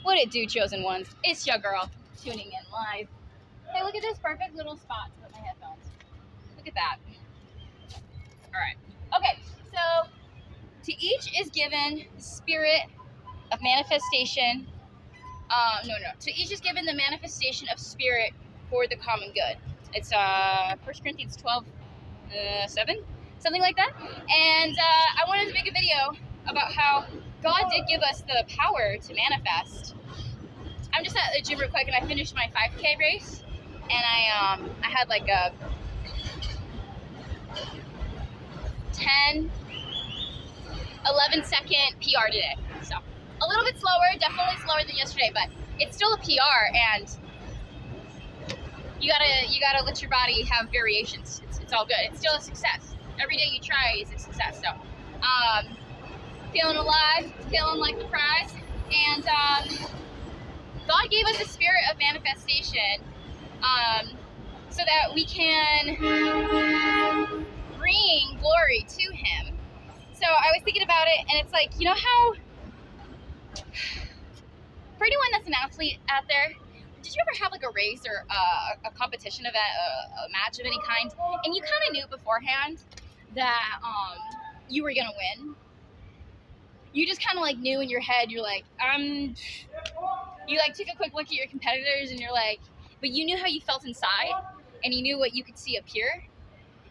What it do, chosen ones? It's your girl tuning in live. Hey, look at this perfect little spot to put my headphones. Look at that. All right. Okay, so to each is given the spirit of manifestation. To each is given the manifestation of spirit for the common good. It's 1 Corinthians 12, 7, something like that. And I wanted to make a video about how God did give us the power to manifest. I'm just at the gym real quick, and I finished my 5K race, and I had like a 11-second PR today. So a little bit slower, definitely slower than yesterday, but it's still a PR, and you gotta let your body have variations. It's all good. It's still a success. Every day you try is a success. So feeling alive, feeling like the prize, and God gave us a spirit of manifestation so that we can bring glory to Him. So I was thinking about it, and it's like, you know how, for anyone that's an athlete out there, did you ever have like a race or a competition event, a match of any kind, and you kind of knew beforehand that you were gonna win? You just kind of like knew in your head, you're like, you like took a quick look at your competitors, and you're like, but you knew how you felt inside, and you knew what you could see up here,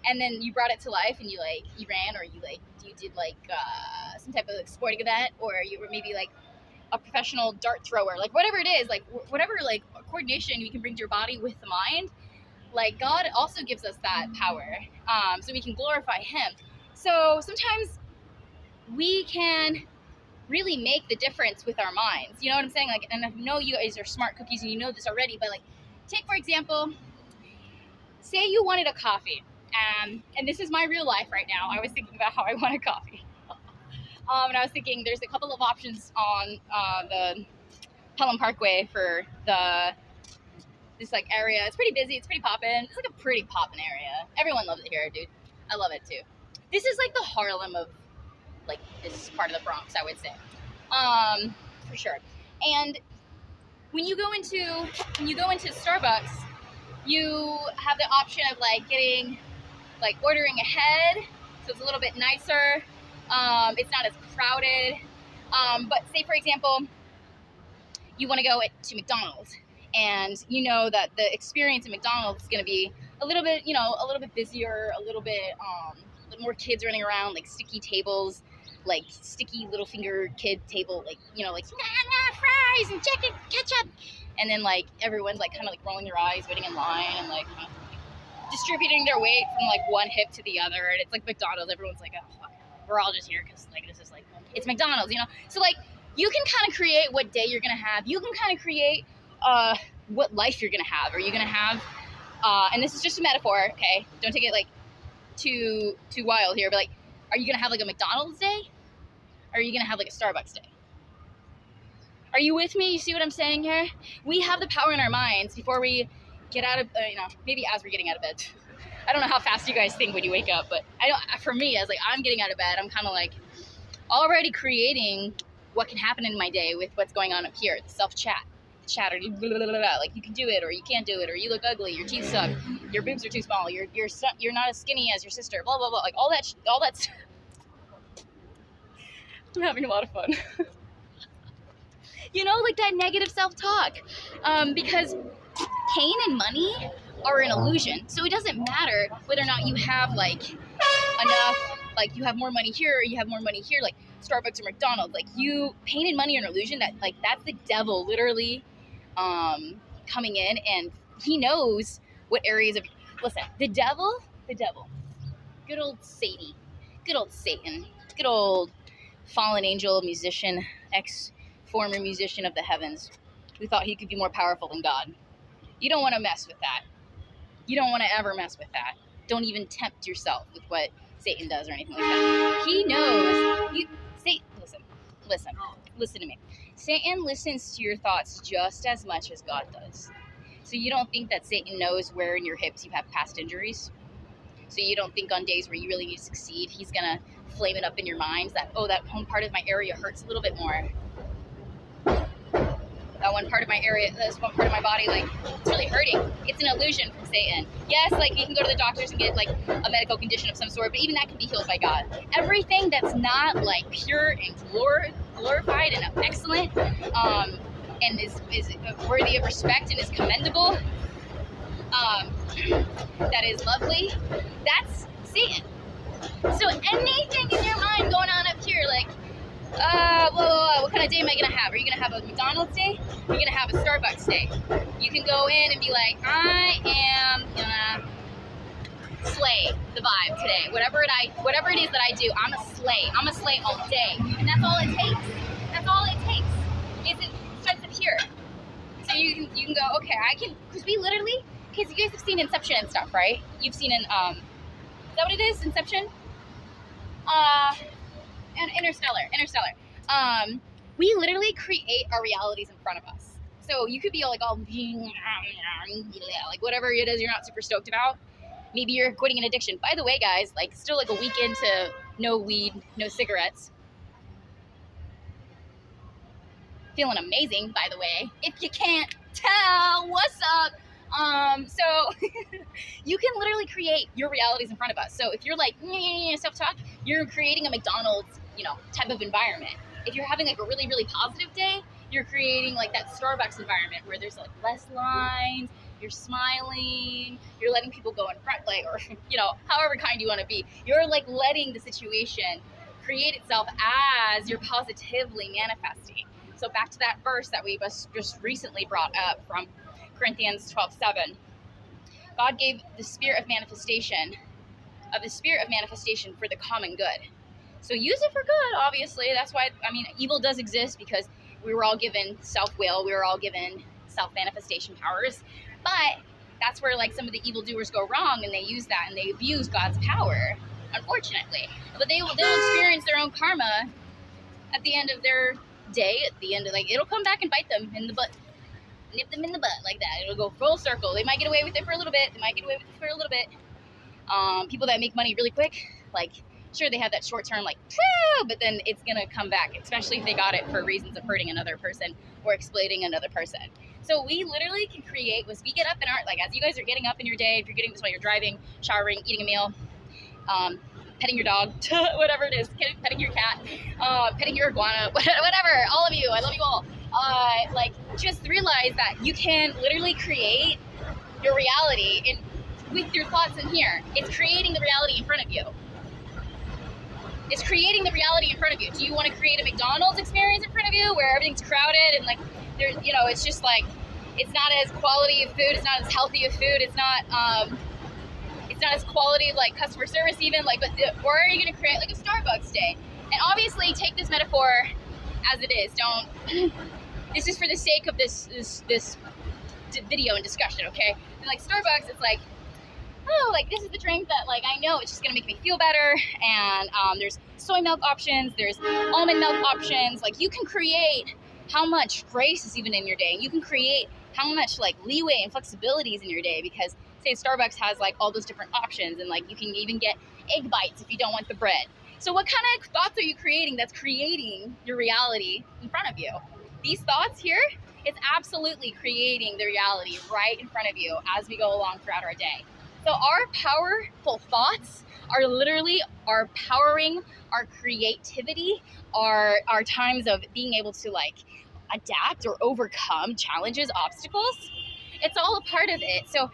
and then you brought it to life, and you ran, or you did like some type of like sporting event, or you were maybe like a professional dart thrower, like whatever it is, like whatever like coordination you can bring to your body with the mind. Like God also gives us that power, so we can glorify Him. So sometimes we can really make the difference with our minds. You know what I'm saying? Like, and I know you guys are smart cookies and you know this already, but like, take for example, say you wanted a coffee, and this is my real life right now. I was thinking about how I want a coffee, and I was thinking there's a couple of options on the Pelham Parkway for this like area. It's pretty busy. It's pretty poppin'. It's like a pretty poppin' area. Everyone loves it here, dude. I love it too. This is like the Harlem of like this part of the Bronx, I would say, for sure. And when you go into Starbucks, you have the option of like ordering ahead, so it's a little bit nicer. It's not as crowded. But say for example, you want to go to McDonald's, and you know that the experience at McDonald's is going to be a little bit busier, a little bit more kids running around, like sticky tables, like sticky little finger kid table, like, you know, like fries and chicken ketchup, and then like everyone's like kind of like rolling their eyes, waiting in line, and like distributing their weight from like one hip to the other. And it's like McDonald's, everyone's like, oh fuck, we're all just here because like this is like, it's McDonald's, you know. So like you can kind of create what day you're gonna have. You can kind of create what life you're gonna have. Are you gonna have and this is just a metaphor, okay, don't take it like too wild here, but like, are you gonna have like a McDonald's day, or are you gonna have like a Starbucks day? Are you with me? You see what I'm saying here? We have the power in our minds before we get out of maybe as we're getting out of bed. I don't know how fast you guys think when you wake up, but for me, as like I'm getting out of bed, I'm kind of like already creating what can happen in my day with what's going on up here, the self-chat, chatter, like you can do it or you can't do it, or you look ugly, your teeth suck, your boobs are too small, you're not as skinny as your sister, blah blah blah, like all that stuff. I'm having a lot of fun. You know, like that negative self-talk, because pain and money are an illusion. So it doesn't matter whether or not you have like enough, like you have more money here or you have more money here, like Starbucks or McDonald's. Like pain and money are an illusion. That like that's the devil literally coming in, and he knows what areas of, listen, the devil, good old Satan, good old fallen angel, musician, former musician of the heavens, who thought he could be more powerful than God. You don't want to mess with that. You don't want to ever mess with that. Don't even tempt yourself with what Satan does or anything like that. He knows. Listen to me. Satan listens to your thoughts just as much as God does. So you don't think that Satan knows where in your hips you have past injuries? So you don't think on days where you really need to succeed, he's going to flame it up in your minds that, oh, that home part of my area hurts a little bit more. one part of my area, this one part of my body, like it's really hurting. It's an illusion from Satan. Yes, like you can go to the doctors and get like a medical condition of some sort, but even that can be healed by God. Everything that's not like pure and glorified and excellent, and is worthy of respect and is commendable, that is lovely, that's Satan. So anything in your mind going on up here, like, what kind of day am I gonna have? Are you gonna have a McDonald's day? Are you gonna have a Starbucks day? You can go in and be like, I am gonna slay the vibe today. Whatever it is that I do, I'm a slay. I'm a slay all day, and that's all it takes. That's all it takes. It starts up here. So you can go, okay, I can, because we literally, okay, so you guys have seen Inception and stuff, right? You've seen is that what it is? Inception? And Interstellar. We literally create our realities in front of us. So you could be like whatever it is you're not super stoked about. Maybe you're quitting an addiction. By the way, guys, like still like a week into no weed, no cigarettes. Feeling amazing, by the way. If you can't tell, what's up? So you can literally create your realities in front of us. So if you're like self-talk, you're creating a McDonald's, type of environment. If you're having like a really, really positive day, you're creating like that Starbucks environment where there's like less lines, you're smiling, you're letting people go in front, like, or, however kind you want to be. You're like letting the situation create itself as you're positively manifesting. So back to that verse that we just recently brought up from Corinthians 12:7. God gave the spirit of manifestation for the common good. So use it for good, obviously. That's why, evil does exist because we were all given self-will. We were all given self-manifestation powers. But that's where, like, some of the evildoers go wrong, and they use that, and they abuse God's power, unfortunately. But they'll experience their own karma at the end of their day, at the end of, like, it'll come back and bite them in the butt. Nip them in the butt like that. It'll go full circle. They might get away with it for a little bit. People that make money really quick, like, sure, they have that short term, like, but then it's gonna come back, especially if they got it for reasons of hurting another person or exploiting another person. So we literally can create, as we get up in our, like, as you guys are getting up in your day, if you're getting this while you're driving, showering, eating a meal, petting your dog, whatever it is, petting your cat, petting your iguana, whatever, all of you, I love you all. Like, just realize that you can literally create your reality with your thoughts in here. It's creating the reality in front of you. It's creating the reality in front of you. Do you want to create a McDonald's experience in front of you where everything's crowded and, like, there's, it's just like, it's not as quality of food, it's not as healthy of food, it's not as quality of, like, customer service even, like, or are you going to create, like, a Starbucks day? And obviously take this metaphor as it is. Don't, this is for the sake of this video and discussion, okay? And, like, Starbucks, it's like, oh, like, this is the drink that, like, I know it's just gonna make me feel better, and there's soy milk options, there's almond milk options. Like, you can create how much grace is even in your day. You can create how much, like, leeway and flexibility is in your day, because say Starbucks has, like, all those different options, and, like, you can even get egg bites if you don't want the bread. So what kind of thoughts are you creating that's creating your reality in front of you? These thoughts here, it's absolutely creating the reality right in front of you as we go along throughout our day. So our powerful thoughts are literally our powering our creativity, our times of being able to, like, adapt or overcome challenges, obstacles. It's all a part of it. So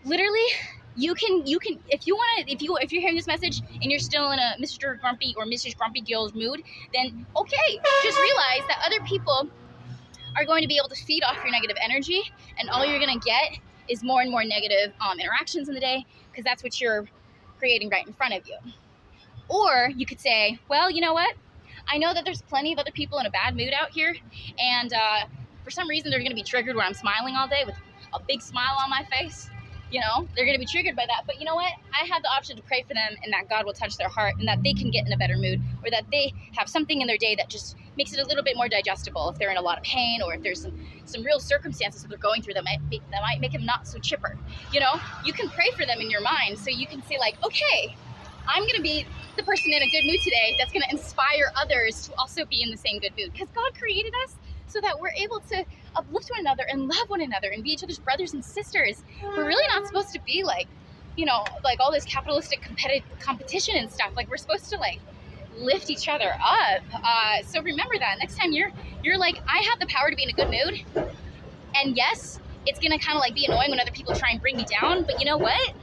literally, you can if you're hearing this message and you're still in a Mr. Grumpy or Mrs. Grumpy Girl's mood, then okay, just realize that other people are going to be able to feed off your negative energy, and all you're going to get is more and more negative interactions in the day, because that's what you're creating right in front of you. Or you could say, well, you know what? I know that there's plenty of other people in a bad mood out here, and for some reason they're going to be triggered when I'm smiling all day with a big smile on my face. They're going to be triggered by that. But you know what? I have the option to pray for them, and that God will touch their heart, and that they can get in a better mood, or that they have something in their day that just makes it a little bit more digestible if they're in a lot of pain, or if there's some real circumstances that they're going through that might make them not so chipper. You can pray for them in your mind, so you can say, like, okay, I'm going to be the person in a good mood today that's going to inspire others to also be in the same good mood, because God created us so that we're able to uplift one another and love one another and be each other's brothers and sisters. We're really not supposed to be like, you know, like all this capitalistic competition and stuff. Like, we're supposed to like lift each other up. So remember that next time you're like, I have the power to be in a good mood. And yes, it's gonna kind of like be annoying when other people try and bring me down, but you know what?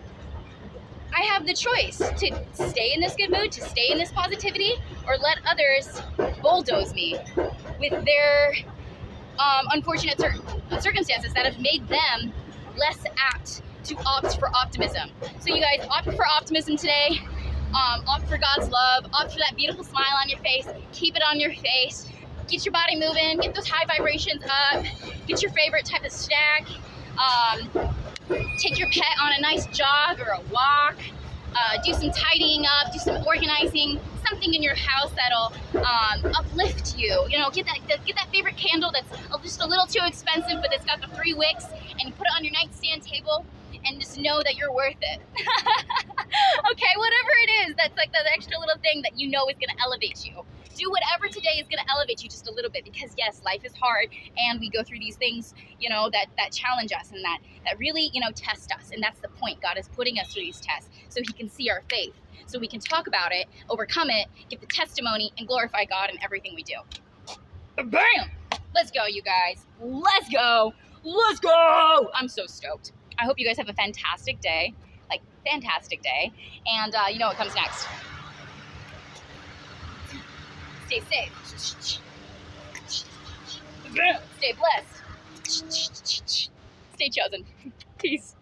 I have the choice to stay in this good mood, to stay in this positivity, or let others bulldoze me with their unfortunate circumstances that have made them less apt to opt for optimism. So you guys, opt for optimism today. Opt for God's love. Opt for that beautiful smile on your face. Keep it on your face. Get your body moving. Get those high vibrations up. Get your favorite type of snack. Take your pet on a nice jog or a walk. Do some tidying up. Do some organizing. Something in your house that'll uplift you. You know, get that favorite candle that's just a little too expensive, but it's got the 3 wicks, and put it on your nightstand table. And just know that you're worth it. Okay, whatever it is, that's like that extra little thing that you know is gonna elevate you. Do whatever today is gonna elevate you just a little bit, because yes, life is hard and we go through these things, you know, that challenge us and that really, you know, test us. And that's the point. God is putting us through these tests so he can see our faith, so we can talk about it, overcome it, give the testimony, and glorify God in everything we do. Bam! Let's go, you guys. Let's go. Let's go. I'm so stoked. I hope you guys have a fantastic day, like fantastic day, and you know what comes next. Stay safe. Stay blessed. Stay chosen. Peace.